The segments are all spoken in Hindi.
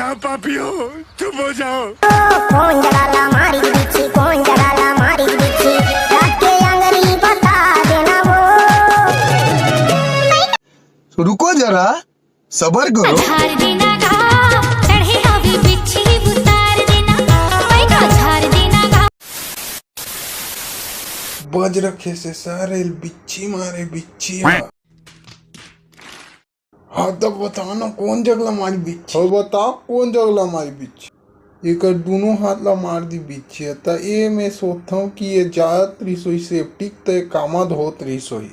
जाओ पापियो, चुप हो जाओ। कौन जगाला मारी बिच्छी, कौन जगाला मारी बिच्छी, रात के अंगली बता देना वो। रुको जरा, सबर करो। झाड़ देना गा, चढ़े अभी बिच्छी उतार देना, पैगा झाड़ देना गा। बज रखे से सारे बिच्छी मारे बिच्छी। हाँ तब बताओ ना कौन जगला मारी बिच्छी। और बताओ कौन जगला मारी बिच्छी। एक दोनों हाथ ला मार दी बिच्छी है तो ये मैं सोचता हूँ कि ये जात रिसोई सेफ्टिक तो कामद होत रिसोई।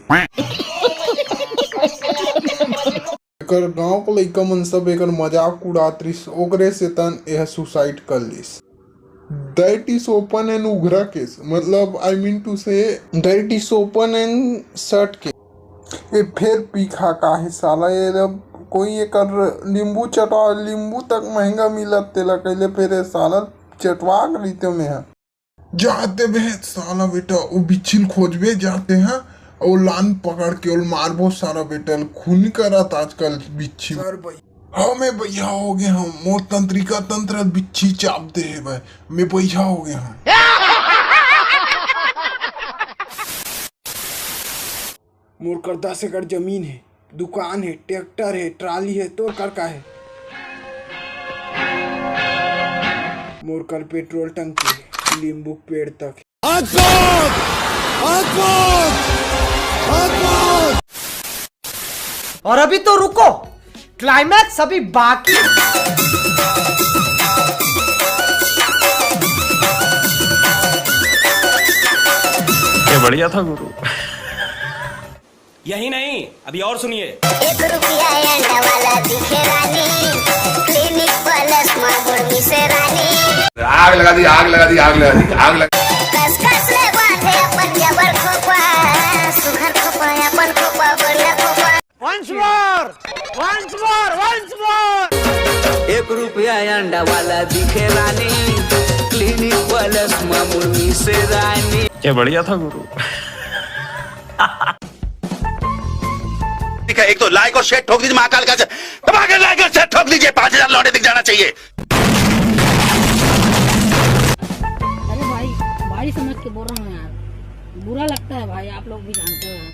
एकर गांव को लइका मन सब एकर मजाक उड़ात रिस, ओकरे से तन यह सुसाइड कर लिस। दैट इज ओपन एंड उघरा केस, मतलब I mean to say that is open and shut case. ये फिर पीखा का है साला, ये जब कोई एकर नींबू चटवा, नींबू तक महंगा मिलत तेला कहले फिर साला चटवा रही में है। जाते बे साला बेटा वो बिच्छिन खोजबे जाते हैं और लान पकड़ के और मारबो सारा बेटा खून करत आजकल बिच्छी। सर भाई हाँ मैं भैया हो गया हूँ, मोर तंत्रिका तंत्र बिच्छी चाप दे है भाई, मैं भैया हो गया हूँ। मोर कर 10 एकड़ जमीन है, दुकान है, ट्रैक्टर है, ट्राली है, तो कर का है। मोर कर पेट्रोल टंकी है, नींबू पेड़ तक। और अभी तो रुको, क्लाइमैक्स अभी बाकी। ये बढ़िया था गुरु। यही नहीं, अभी और सुनिए। 1 रुपया अंडा वाला दिखे रानी, क्लिनिक प्लस मागुर से रानी। आग लगा दी, आग लगा दी, आग लगा दी, आग लगा। कस कस ले बांधे अपन जबर खोपा, सुघर खोपा अपन खोपा बढ़िया खोपा। Once more, once more, once more। 1 रुपया अंडा वाला दिखे रानी, क्लिनिक प्लस मामुर्मी से रानी। ये बढ़िया था गुरु। एक तो लाइक और शेयर ठोक दीजिए, महाकाल का दबा के लाइक और शेयर ठोक दीजिए, 5000 लौटे दिख जाना चाहिए। अरे भाई समझ के बोल रहा हूँ यार, बुरा लगता है भाई, आप लोग भी जानते हो यार।